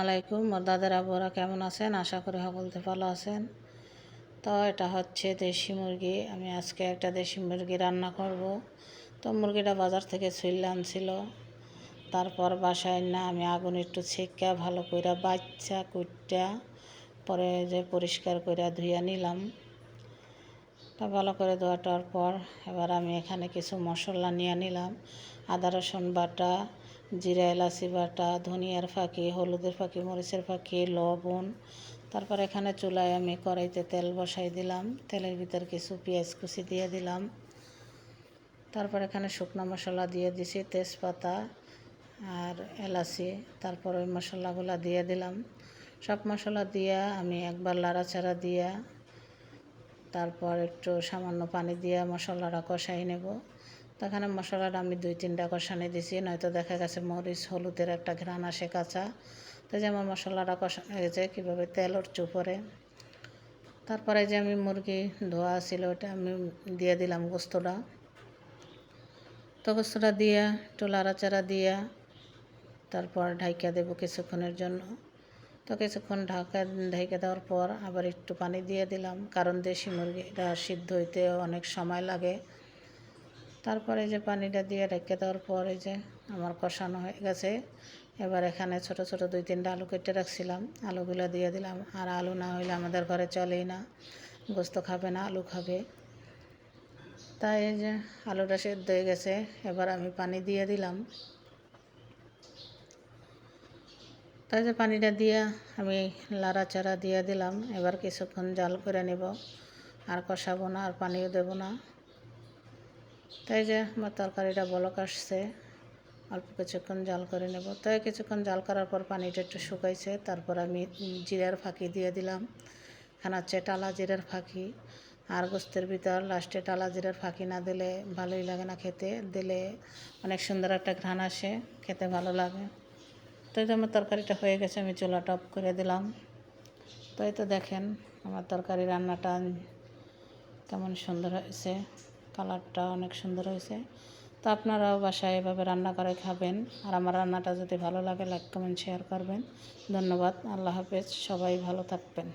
আলাইকুম মোর দাদার আবুরা কেমন আছেন? আশা করি সকলতে ভালো আছেন। তো এটা হচ্ছে দেশি মুরগি। আমি আজকে একটা দেশি মুরগি রান্না করব। তো মুরগিটা বাজার থেকে ছুইলে আনছিল, তারপর বাসায় না আমি আগুন একটু ছেঁকা ভালো করে বাচ্চা কুটটা পরে যে পরিষ্কার করে ধুয়ে নিলাম। তা ভালো করে ধোয়াটার পর এবার আমি এখানে কিছু মশলা নিয়ে নিলাম। আদা রসুন বাটা, জিরা এলাচি বাটা, ধনিয়ার ফাঁকি, হলুদের ফাঁকি, মরিচের ফাঁকি, লবণ। তারপর এখানে চুলায় আমি কড়াইতে তেল বসাই দিলাম। তেলের ভিতর কিছু পেঁয়াজ কুচি দিয়ে দিলাম। তারপর এখানে শুকনো মশলা দিয়ে দিছি, তেজপাতা আর এলাচি। তারপর ওই মশলাগুলো দিয়ে দিলাম। সব মশলা দিয়া আমি একবার লাড়াচাড়া দিয়া তারপর একটু সামান্য পানি দিয়ে মশলাটা কষাই নেব। তখন মশলাটা আমি 2-3টা কষানি দিছি, নয়তো দেখা গেছে মরিচ হলুদের একটা ঘ্রাণ আসে কাঁচা। তো যেমন মশলাটা কষানো হয়ে যায় কীভাবে তেল উঠছে উপরে। তারপরে যে আমি মুরগি ধোয়া ছিল ওটা আমি দিয়ে দিলাম গোস্তটা। তো গোস্তটা দিয়া একটু লাড়াচাড়া দিয়া তারপর ঢাইকা দেবো কিছুক্ষণের জন্য। তো কিছুক্ষণ ঢেকে দেওয়ার পর আবার একটু পানি দিয়ে দিলাম, কারণ দেশি মুরগিটা সিদ্ধ হইতে অনেক সময় লাগে। তারপরে যে পানিটা দিয়ে ঢেকে দেওয়ার পর এই যে আমার কষানো হয়ে গেছে। এবার এখানে ছোট ছোট 2-3টা আলু কেটে রাখছিলাম, আলুগুলো দিয়ে দিলাম। আর আলু না হইলে আমাদের ঘরে চলেই না, গোস্ত খাবে না, আলু খাবে। তাই এই যে আলুটা সেদ্ধ হয়ে গেছে, এবার আমি পানি দিয়ে দিলাম। তাই যে পানিটা দিয়ে আমি লাড়াচাড়া দিয়ে দিলাম। এবার কিছুক্ষণ জাল করে নেব, আর কষাবো না, আর পানিও দেব না। তাই যে আমার তরকারিটা বলক আসছে, অল্প কিছুক্ষণ জাল করে নেব। তাই কিছুক্ষণ জাল করার পর পানিটা একটু শুকাইছে। তারপর আমি জিরার ফাঁকি দিয়ে দিলাম। এখানে হচ্ছে টালা জিরার ফাঁকি। আর গোস্তের ভিতর লাস্টে টালা জিরার ফাঁকি না দিলে ভালোই লাগে না খেতে, দিলে অনেক সুন্দর একটা ঘ্রাণ আসে, খেতে ভালো লাগে। তো এই তো আমার তরকারিটা হয়ে গেছে, আমি চুলাটা অফ করে দিলাম। তো এই তো দেখেন আমার তরকারি রান্নাটা কেমন সুন্দর হয়েছে, কালারটা অনেক সুন্দর হয়েছে। তো আপনারাও বাসায় এভাবে রান্না করে খাবেন। আর আমার রান্নাটা যদি ভালো লাগে লাইক কমেন্ট শেয়ার করবেন। ধন্যবাদ। আল্লাহ হাফেজ। সবাই ভালো থাকবেন।